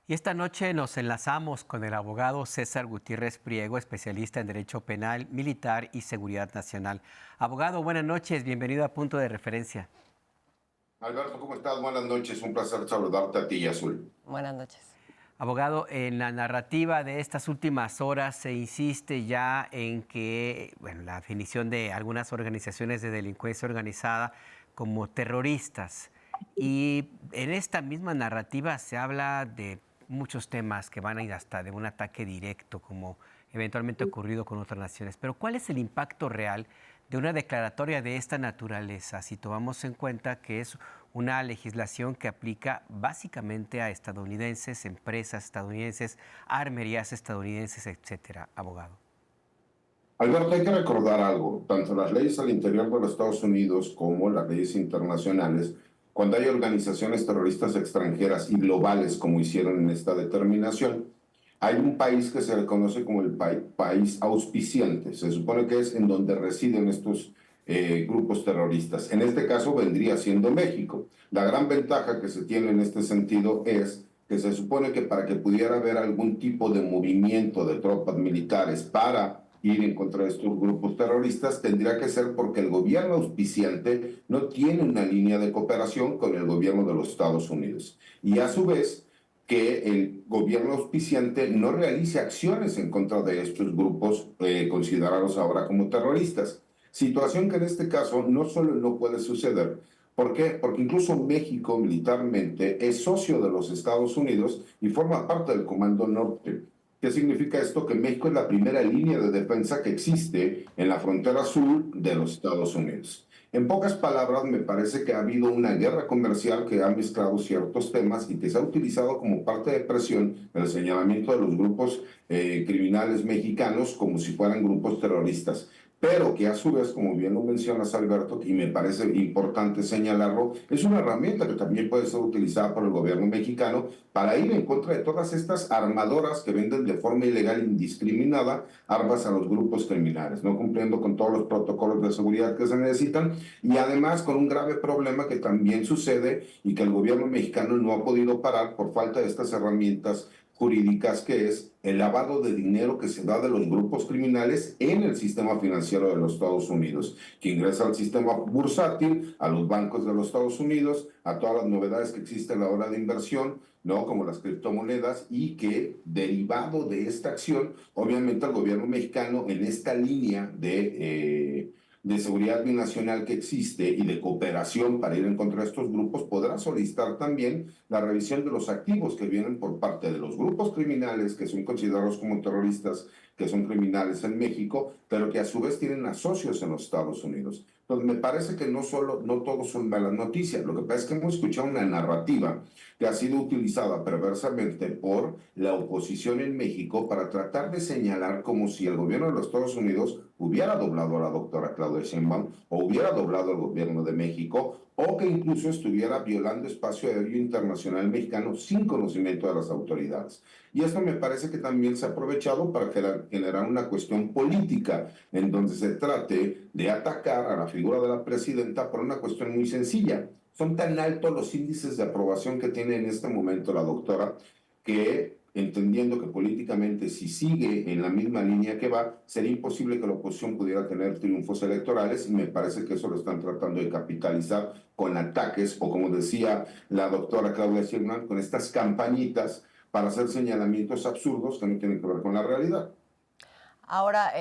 Y esta noche nos enlazamos con el abogado César Gutiérrez Priego, especialista en Derecho Penal, Militar y Seguridad Nacional. Abogado, buenas noches, bienvenido a Punto de Referencia. Alberto, ¿cómo estás? Buenas noches, un placer saludarte a ti y Azul. Buenas noches. Abogado, en la narrativa de estas últimas horas se insiste ya en que, la definición de algunas organizaciones de delincuencia organizada como terroristas. Y en esta misma narrativa se habla de muchos temas que van a ir hasta de un ataque directo, como eventualmente ha ocurrido con otras naciones. Pero ¿cuál es el impacto real de una declaratoria de esta naturaleza, si tomamos en cuenta que es una legislación que aplica básicamente a estadounidenses, empresas estadounidenses, armerías estadounidenses, etcétera, abogado? Alberto, hay que recordar algo, tanto las leyes al interior de los Estados Unidos como las leyes internacionales, cuando hay organizaciones terroristas extranjeras y globales, como hicieron en esta determinación, hay un país que se le conoce como el país auspiciante. Se supone que es en donde residen estos grupos terroristas. En este caso vendría siendo México. La gran ventaja que se tiene en este sentido es que se supone que para que pudiera haber algún tipo de movimiento de tropas militares para ir en contra de estos grupos terroristas, tendría que ser porque el gobierno auspiciante no tiene una línea de cooperación con el gobierno de los Estados Unidos. Y a su vez, que el gobierno auspiciante no realice acciones en contra de estos grupos considerados ahora como terroristas. Situación que en este caso no solo no puede suceder. ¿Por qué? Porque incluso México militarmente es socio de los Estados Unidos y forma parte del Comando Norte. ¿Qué significa esto? Que México es la primera línea de defensa que existe en la frontera sur de los Estados Unidos. En pocas palabras, me parece que ha habido una guerra comercial que ha mezclado ciertos temas y que se ha utilizado como parte de presión en el señalamiento de los grupos criminales mexicanos como si fueran grupos terroristas. Pero que a su vez, como bien lo mencionas, Alberto, y me parece importante señalarlo, es una herramienta que también puede ser utilizada por el gobierno mexicano para ir en contra de todas estas armadoras que venden de forma ilegal e indiscriminada armas a los grupos criminales, no cumpliendo con todos los protocolos de seguridad que se necesitan y además con un grave problema que también sucede y que el gobierno mexicano no ha podido parar por falta de estas herramientas jurídicas, que es el lavado de dinero que se da de los grupos criminales en el sistema financiero de los Estados Unidos, que ingresa al sistema bursátil, a los bancos de los Estados Unidos, a todas las novedades que existen a la hora de inversión, ¿no? Como las criptomonedas, y que derivado de esta acción, obviamente el gobierno mexicano en esta línea de seguridad binacional que existe y de cooperación para ir en contra de estos grupos, podrá solicitar también la revisión de los activos que vienen por parte de los grupos criminales que son considerados como terroristas, que son criminales en México, pero que a su vez tienen asocios en los Estados Unidos. Entonces, me parece que no todos son malas noticias. Lo que pasa es que hemos escuchado una narrativa que ha sido utilizada perversamente por la oposición en México para tratar de señalar como si el gobierno de los Estados Unidos hubiera doblado a la doctora Claudia Sheinbaum o hubiera doblado al gobierno de México o que incluso estuviera violando espacio aéreo internacional mexicano sin conocimiento de las autoridades. Y esto me parece que también se ha aprovechado para generar una cuestión política en donde se trate de atacar a la figura de la presidenta por una cuestión muy sencilla. Son tan altos los índices de aprobación que tiene en este momento la doctora que, entendiendo que políticamente si sigue en la misma línea que va, sería imposible que la oposición pudiera tener triunfos electorales y me parece que eso lo están tratando de capitalizar con ataques o, como decía la doctora Claudia Sheinbaum, con estas campañitas para hacer señalamientos absurdos que no tienen que ver con la realidad. Ahora,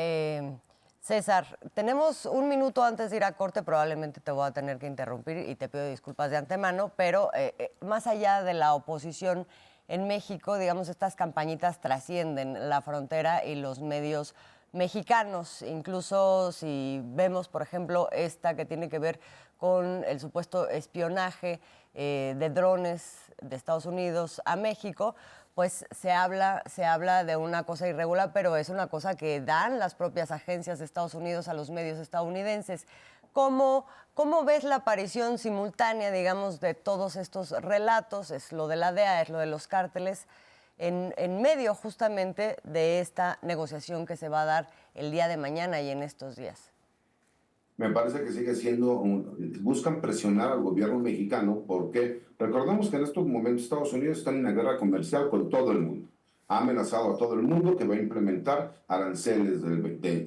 César, tenemos un minuto antes de ir a corte, probablemente te voy a tener que interrumpir y te pido disculpas de antemano, pero más allá de la oposición en México, digamos, estas campañitas trascienden la frontera y los medios mexicanos, incluso si vemos, por ejemplo, esta que tiene que ver con el supuesto espionaje de drones de Estados Unidos a México, pues se habla de una cosa irregular, pero es una cosa que dan las propias agencias de Estados Unidos a los medios estadounidenses. ¿Cómo ves la aparición simultánea, digamos, de todos estos relatos? Es lo de la DEA, es lo de los cárteles, en medio justamente de esta negociación que se va a dar el día de mañana y en estos días. Me parece que sigue siendo, buscan presionar al gobierno mexicano porque recordemos que en estos momentos Estados Unidos está en una guerra comercial con todo el mundo. Ha amenazado a todo el mundo que va a implementar aranceles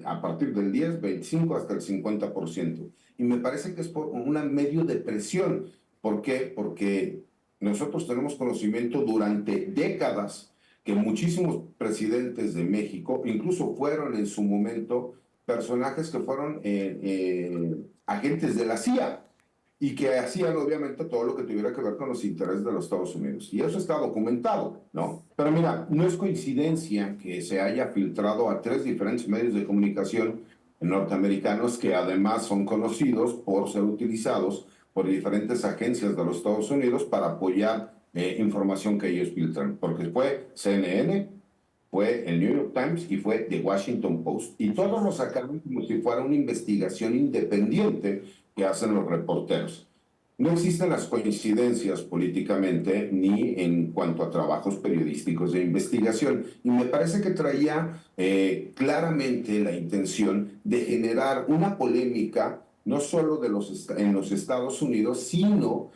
a partir del 10, 25 hasta el 50%. Y me parece que es por un medio de presión. ¿Por qué? Porque nosotros tenemos conocimiento durante décadas que muchísimos presidentes de México, incluso fueron en su momento personajes que fueron agentes de la CIA y que hacían obviamente todo lo que tuviera que ver con los intereses de los Estados Unidos. Y eso está documentado, ¿no? Pero mira, no es coincidencia que se haya filtrado a 3 diferentes medios de comunicación norteamericanos que además son conocidos por ser utilizados por diferentes agencias de los Estados Unidos para apoyar información que ellos filtran. Porque fue CNN, fue el New York Times y fue The Washington Post. Y todos lo sacaron como si fuera una investigación independiente que hacen los reporteros. No existen las coincidencias políticamente ni en cuanto a trabajos periodísticos de investigación. Y me parece que traía claramente la intención de generar una polémica, no solo en los Estados Unidos, sino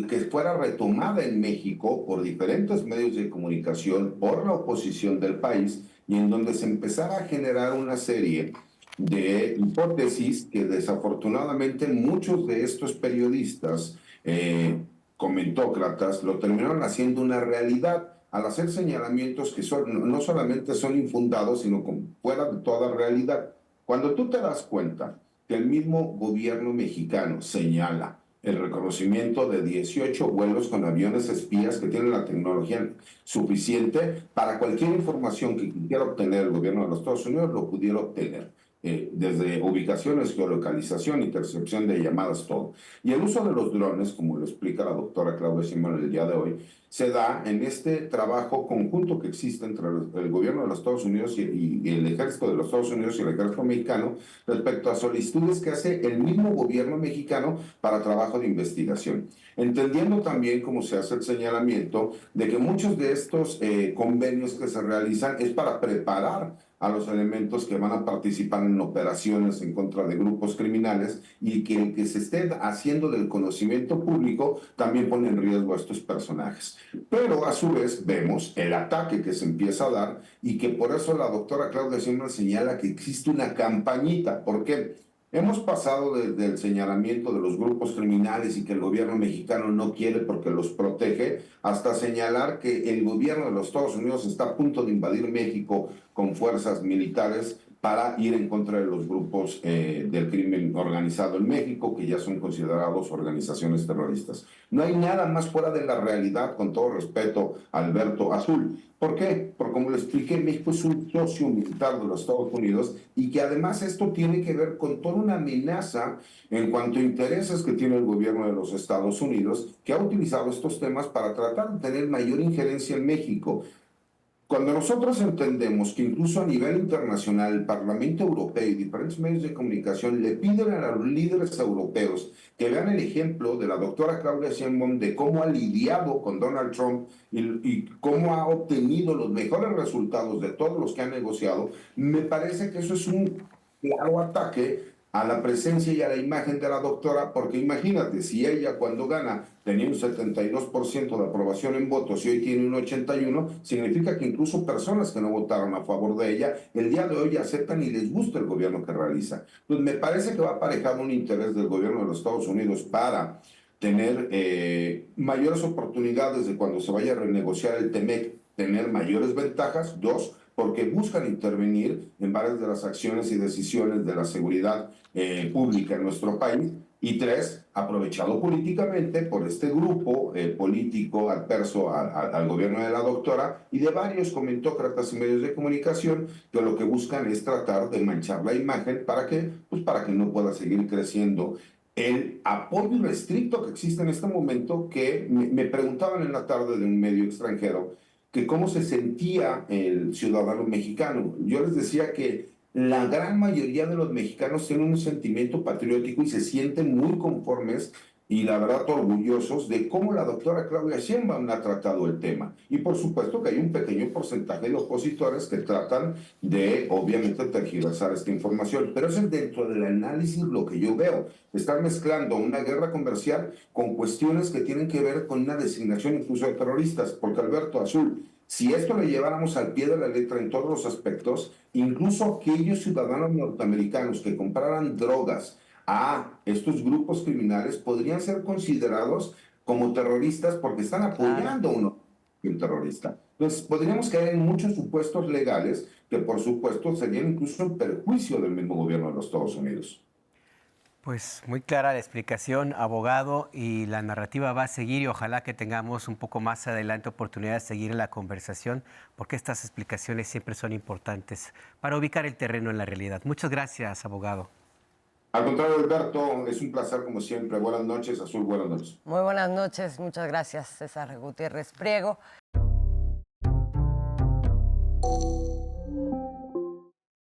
que fuera retomada en México por diferentes medios de comunicación, por la oposición del país, y en donde se empezara a generar una serie de hipótesis que desafortunadamente muchos de estos periodistas, comentócratas, lo terminaron haciendo una realidad al hacer señalamientos que no solamente son infundados, sino fuera de toda realidad. Cuando tú te das cuenta que el mismo gobierno mexicano señala el reconocimiento de 18 vuelos con aviones espías que tienen la tecnología suficiente para cualquier información que quisiera obtener el gobierno de los Estados Unidos, lo pudiera obtener. Desde ubicaciones, geolocalización, intercepción de llamadas, todo. Y el uso de los drones, como lo explica la doctora Claudia Sheinbaum el día de hoy, se da en este trabajo conjunto que existe entre el gobierno de los Estados Unidos y el ejército de los Estados Unidos y el ejército mexicano respecto a solicitudes que hace el mismo gobierno mexicano para trabajo de investigación. Entendiendo también, como se hace el señalamiento, de que muchos de estos convenios que se realizan es para preparar a los elementos que van a participar en operaciones en contra de grupos criminales y que el que se esté haciendo del conocimiento público también pone en riesgo a estos personajes. Pero a su vez vemos el ataque que se empieza a dar y que por eso la doctora Claudia Sheinbaum señala que existe una campañita. ¿Por qué? Hemos pasado desde el señalamiento de los grupos criminales y que el gobierno mexicano no quiere porque los protege, hasta señalar que el gobierno de los Estados Unidos está a punto de invadir México con fuerzas militares para ir en contra de los grupos del crimen organizado en México, que ya son considerados organizaciones terroristas. No hay nada más fuera de la realidad, con todo respeto, Alberto Azul. ¿Por qué? Porque como le expliqué, México es un socio militar de los Estados Unidos y que además esto tiene que ver con toda una amenaza en cuanto a intereses que tiene el gobierno de los Estados Unidos, que ha utilizado estos temas para tratar de tener mayor injerencia en México. Cuando nosotros entendemos que incluso a nivel internacional el Parlamento Europeo y diferentes medios de comunicación le piden a los líderes europeos que vean el ejemplo de la doctora Claudia Sheinbaum de cómo ha lidiado con Donald Trump y cómo ha obtenido los mejores resultados de todos los que han negociado, me parece que eso es un claro ataque a la presencia y a la imagen de la doctora, porque imagínate, si ella cuando gana tenía un 72% de aprobación en votos y hoy tiene un 81%, significa que incluso personas que no votaron a favor de ella, el día de hoy aceptan y les gusta el gobierno que realiza. Pues me parece que va aparejado un interés del gobierno de los Estados Unidos para tener mayores oportunidades de cuando se vaya a renegociar el TEMEC, tener mayores ventajas. Dos, porque buscan intervenir en varias de las acciones y decisiones de la seguridad pública en nuestro país. Y tres, aprovechado políticamente por este grupo político adverso al gobierno de la doctora y de varios comentócratas y medios de comunicación que lo que buscan es tratar de manchar la imagen para que, pues para que no pueda seguir creciendo el apoyo restricto que existe en este momento, que me preguntaban en la tarde de un medio extranjero que cómo se sentía el ciudadano mexicano. Yo les decía que la gran mayoría de los mexicanos tienen un sentimiento patriótico y se sienten muy conformes y la verdad orgullosos de cómo la doctora Claudia Sheinbaum ha tratado el tema. Y por supuesto que hay un pequeño porcentaje de opositores que tratan de, obviamente, tergiversar esta información, pero eso es dentro del análisis lo que yo veo. Están mezclando una guerra comercial con cuestiones que tienen que ver con una designación incluso de terroristas, porque Alberto Azul, si esto lo lleváramos al pie de la letra en todos los aspectos, incluso aquellos ciudadanos norteamericanos que compraran drogas a estos grupos criminales podrían ser considerados como terroristas porque están apoyando a un terrorista. Entonces, podríamos caer en muchos supuestos legales que, por supuesto, serían incluso en perjuicio del mismo gobierno de los Estados Unidos. Pues muy clara la explicación, abogado, y la narrativa va a seguir y ojalá que tengamos un poco más adelante oportunidad de seguir en la conversación, porque estas explicaciones siempre son importantes para ubicar el terreno en la realidad. Muchas gracias, abogado. Al contrario, Alberto, es un placer como siempre. Buenas noches, Azul, buenas noches. Muy buenas noches, muchas gracias, César Gutiérrez Priego.